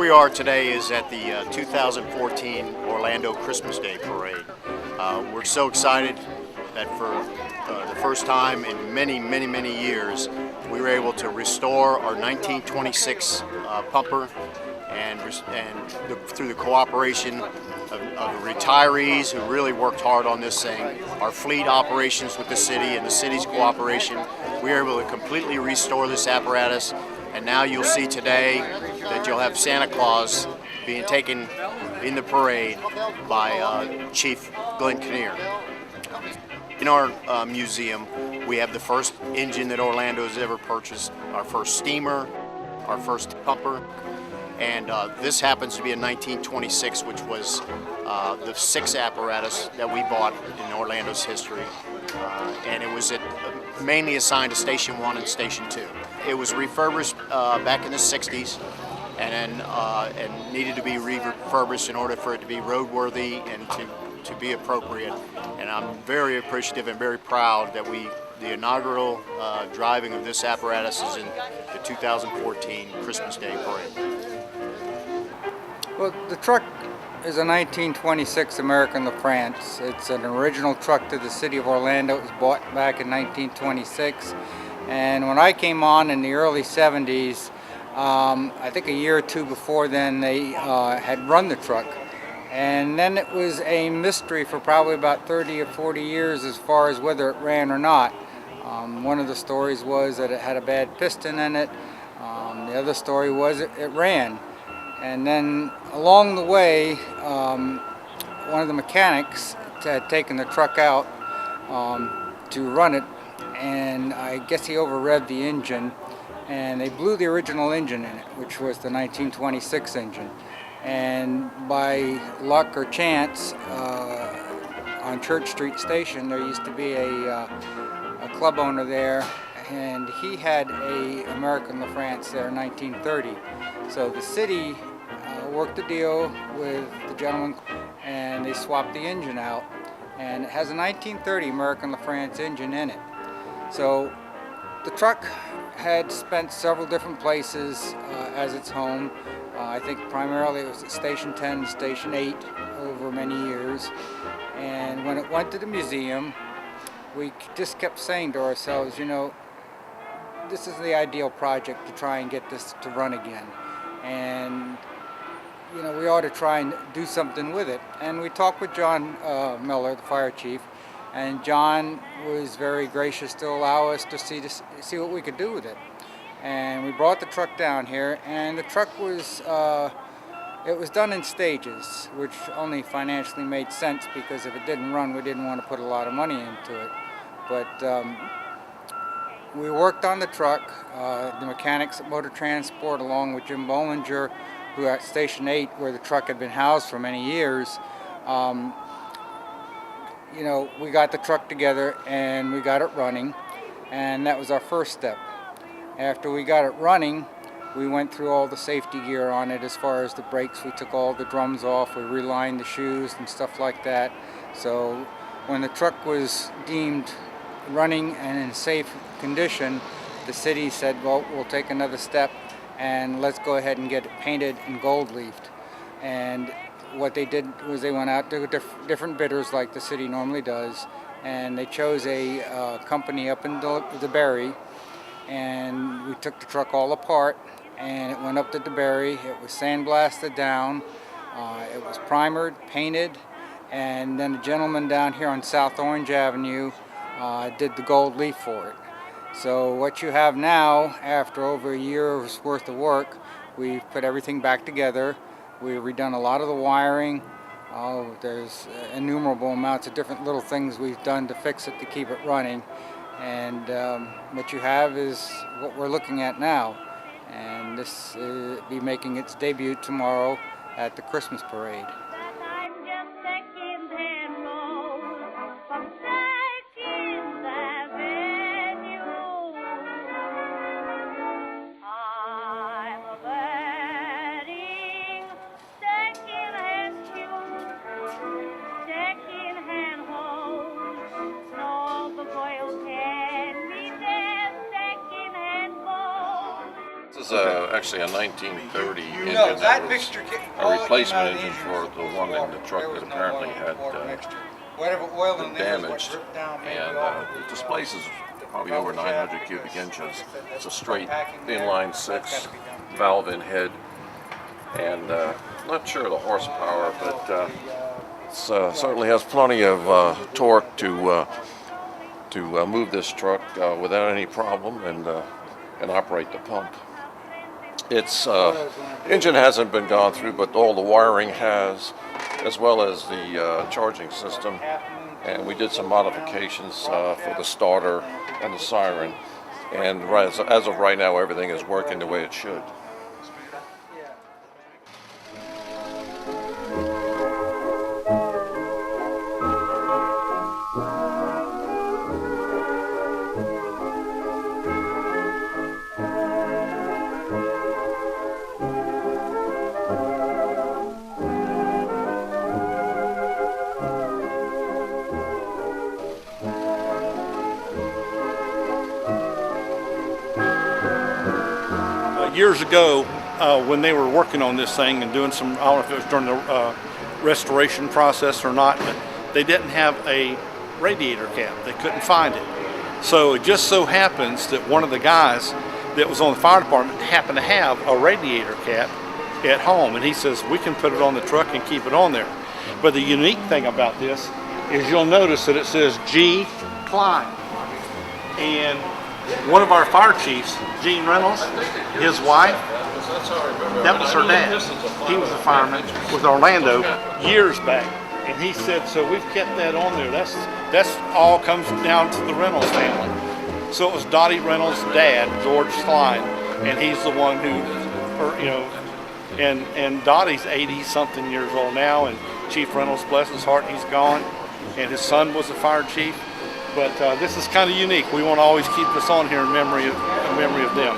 we are today is at the 2014 Orlando Christmas Day Parade. We're so excited that for the first time in many years, we were able to restore our 1926 pumper, and through the cooperation of the retirees who really worked hard on this thing, our fleet operations with the city and the city's cooperation, we were able to completely restore this apparatus. And now you'll see today that you'll have Santa Claus being taken in the parade by Chief Glenn Kinnear. In our museum, we have the first engine that Orlando has ever purchased, our first steamer, our first pumper, and this happens to be a 1926, which was the sixth apparatus that we bought in Orlando's history, and it was mainly assigned to Station 1 and Station 2. It was refurbished back in the 60s and needed to be refurbished in order for it to be roadworthy and to be appropriate. And I'm very appreciative and very proud that the inaugural driving of this apparatus is in the 2014 Christmas Day Parade. Well, the truck is a 1926 American LaFrance. It's an original truck to the city of Orlando. It was bought back in 1926. And when I came on in the early 70s, I think a year or two before then, they had run the truck. And then it was a mystery for probably about 30 or 40 years as far as whether it ran or not. One of the stories was that it had a bad piston in it. The other story was it ran. And then along the way, one of the mechanics had taken the truck out to run it, and I guess he over-revved the engine, and they blew the original engine in it, which was the 1926 engine. And by luck or chance, on Church Street Station, there used to be a club owner there, and he had a American LaFrance there in 1930. So the city worked a deal with the gentleman, and they swapped the engine out, and it has a 1930 American LaFrance engine in it. So the truck had spent several different places as its home. I think primarily it was at Station 10 and Station 8 over many years. And when it went to the museum, we just kept saying to ourselves, you know, this is the ideal project to try and get this to run again. And you know, we ought to try and do something with it. And we talked with John Miller, the fire chief, and John was very gracious to allow us to see what we could do with it. And we brought the truck down here, and the truck was, it was done in stages, which only financially made sense because if it didn't run, we didn't want to put a lot of money into it. But we worked on the truck, the mechanics at Motor Transport, along with Jim Bollinger, who at Station 8, where the truck had been housed for many years. You know, we got the truck together and we got it running, and that was our first step. After we got it running, we went through all the safety gear on it as far as the brakes. We took all the drums off, we relined the shoes and stuff like that. So when the truck was deemed running and in safe condition, the city said, well, we'll take another step and let's go ahead and get it painted and gold leafed. And what they did was they went out to different bidders like the city normally does, and they chose a company up in the Berry, and we took the truck all apart and it went up to the Berry. It was sandblasted down, it was primered, painted, and then a gentleman down here on South Orange Avenue did the gold leaf for it. So what you have now, after over a year's worth of work, we've put everything back together. We've redone a lot of the wiring. There's innumerable amounts of different little things we've done to fix it to keep it running. And what you have is what we're looking at now. And this will be making its debut tomorrow at the Christmas parade. This is actually a 1930 engine No, that that was mixture a replacement engine for the one in the truck that apparently had been damaged. And it displaces probably over 900 cubic inches. It's a straight inline six valve in head, and not sure of the horsepower, but it certainly has plenty of torque to move this truck without any problem and operate the pump. Its engine hasn't been gone through, but all the wiring has, as well as the charging system. And we did some modifications for the starter and the siren. And as of right now, everything is working the way it should. Years ago, when they were working on this thing and doing some, I don't know if it was during the restoration process or not, but they didn't have a radiator cap. They couldn't find it. So it just so happens that one of the guys that was on the fire department happened to have a radiator cap at home, and he says, we can put it on the truck and keep it on there. But the unique thing about this is you'll notice that it says G. Klein. And one of our fire chiefs, Gene Reynolds, his wife, that was her dad. He was a fireman with Orlando years back, and he said, so we've kept that on there. That's all comes down to the Reynolds family. So it was Dottie Reynolds' dad, George Klein, and he's the one who, and Dottie's 80-something years old now, and Chief Reynolds, bless his heart, he's gone, and his son was a fire chief. But this is kind of unique. We want to always keep this on here in memory of them.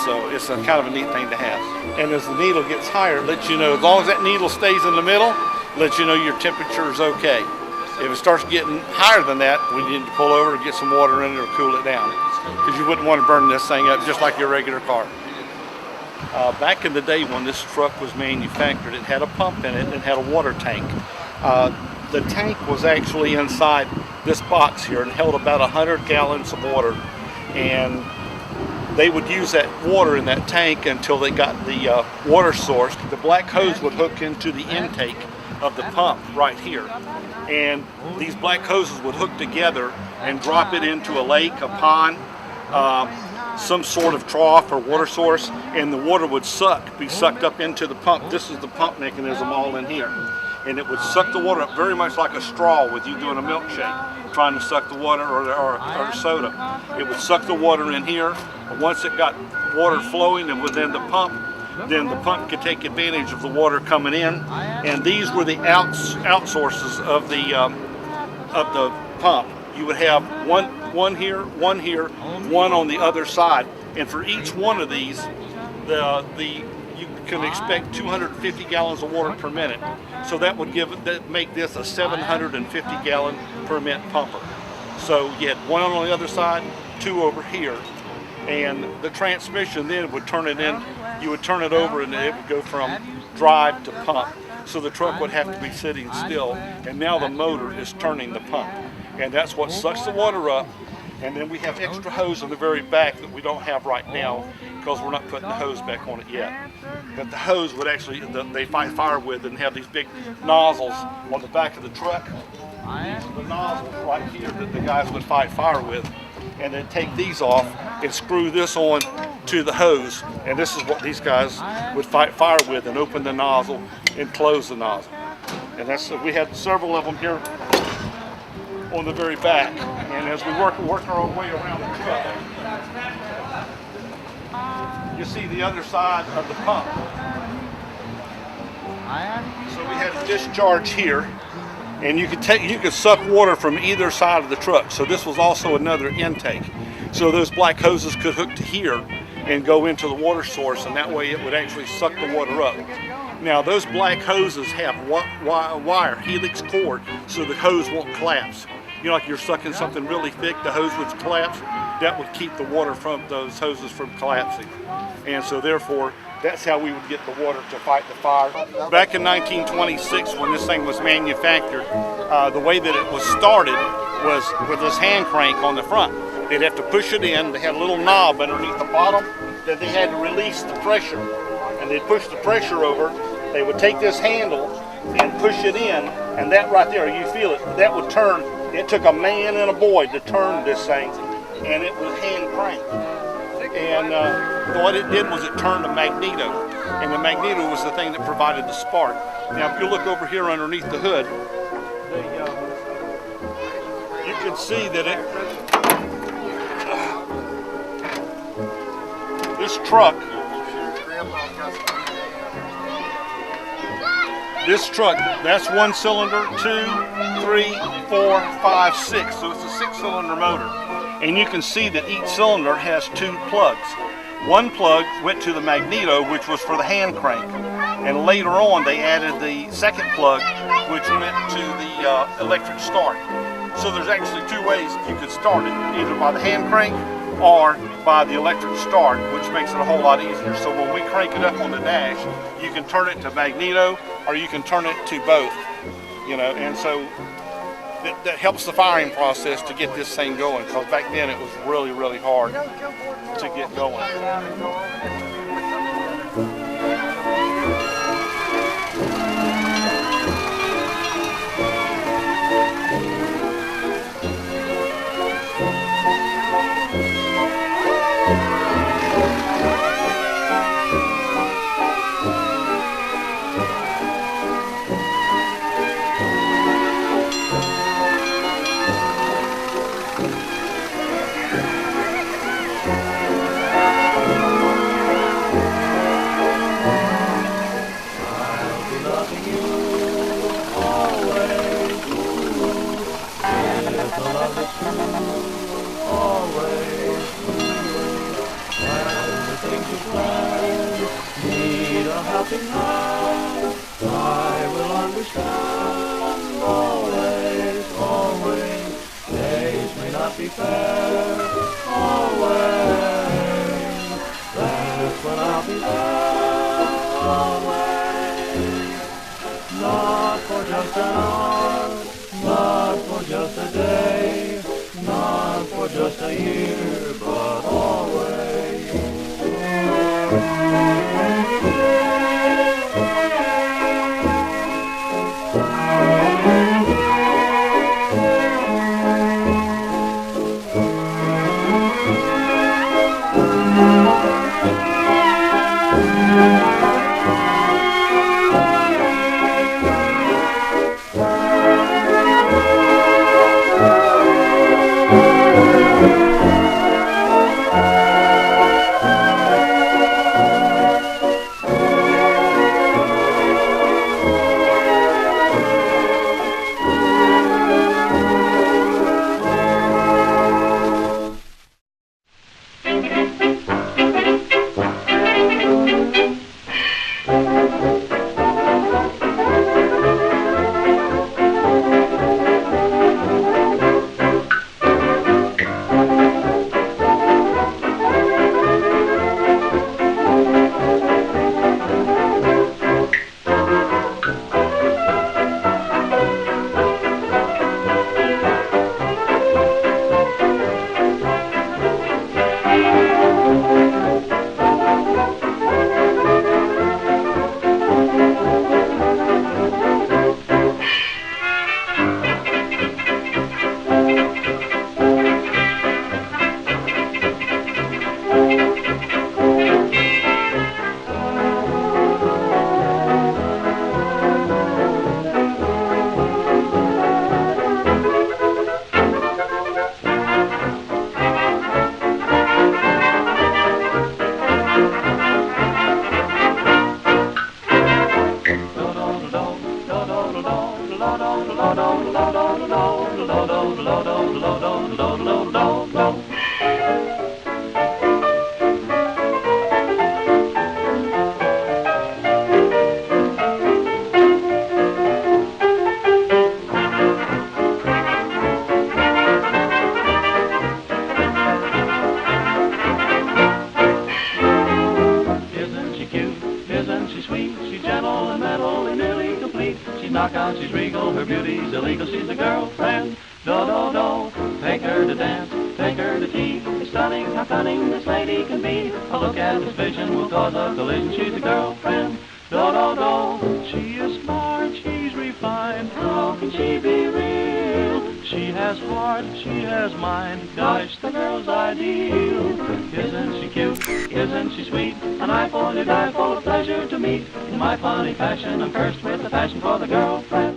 So it's a kind of a neat thing to have. And as the needle gets higher, it lets you know, as long as that needle stays in the middle, lets you know your temperature is okay. If it starts getting higher than that, we need to pull over and get some water in it or cool it down, because you wouldn't want to burn this thing up just like your regular car. Back in the day when this truck was manufactured, it had a pump in it and it had a water tank. The tank was actually inside this box here and held about 100 gallons of water, and they would use that water in that tank until they got the water source. The black hose would hook into the intake of the pump right here, and these black hoses would hook together and drop it into a lake, a pond, some sort of trough or water source, and the water would be sucked up into the pump. This is the pump mechanism all in here. And it would suck the water up very much like a straw with you doing a milkshake, trying to suck the water or soda. It would suck the water in here. Once it got water flowing and within the pump, then the pump could take advantage of the water coming in. And these were the out sources of the pump. You would have one here, one on the other side. And for each one of these, you can expect 250 gallons of water per minute. So that would make this a 750 gallon per minute pumper. So you had one on the other side, two over here, and the transmission then would turn it in. You would turn it over and it would go from drive to pump. So the truck would have to be sitting still, and now the motor is turning the pump. And that's what sucks the water up. And then we have extra hose on the very back that we don't have right now because we're not putting the hose back on it yet. But the hose would actually, they fight fire with and have these big nozzles on the back of the truck. These are the nozzles right here that the guys would fight fire with. And then take these off and screw this on to the hose. And this is what these guys would fight fire with, and open the nozzle and close the nozzle. And we had several of them here on the very back, and as we work our way around the truck, you see the other side of the pump. So we had a discharge here, and you could suck water from either side of the truck. So this was also another intake. So those black hoses could hook to here and go into the water source, and that way it would actually suck the water up. Now those black hoses have wire, helix cord, so the hose won't collapse. You know, like you're sucking something really thick, the hose would collapse. that would keep the water from those hoses from collapsing. And so therefore, that's how we would get the water to fight the fire. Back in 1926, when this thing was manufactured, the way that it was started was with this hand crank on the front. They'd have to push it in. They had a little knob underneath the bottom that they had to release the pressure. And they'd push the pressure over. They would take this handle and push it in, and that right there, you feel it, that would turn. It took a man and a boy to turn this thing, and it was hand cranked. And what it did was it turned a magneto, and the magneto was the thing that provided the spark. Now, if you look over here underneath the hood, you can see that this truck, that's one cylinder, 2, 3, 4, 5, 6. So it's a 6-cylinder motor. And you can see that each cylinder has 2 plugs. One plug went to the magneto, which was for the hand crank. And later on, they added the second plug, which went to the electric start. So there's actually 2 ways you could start it, either by the hand crank or by the electric start, which makes it a whole lot easier. So when we crank it up on the dash, you can turn it to magneto or you can turn it to both, you know, and so that helps the firing process to get this thing going, because back then it was really, really hard to get going. sweet, she's gentle and metal and nearly complete. She's knockout, she's regal, her beauty's illegal, she's a girlfriend. Do-do-do, take her to dance, take her to tea. It's stunning how cunning this lady can be. A look at this vision will cause a collision, she's a girlfriend. Do-do-do, she is smart, she's refined, how can she be real? She has heart, she has mind, gosh, the girl's ideal. Isn't she cute, isn't she sweet, an eye for to die, full of pleasure to meet. In my funny fashion, I'm cursed with a passion for the girlfriend.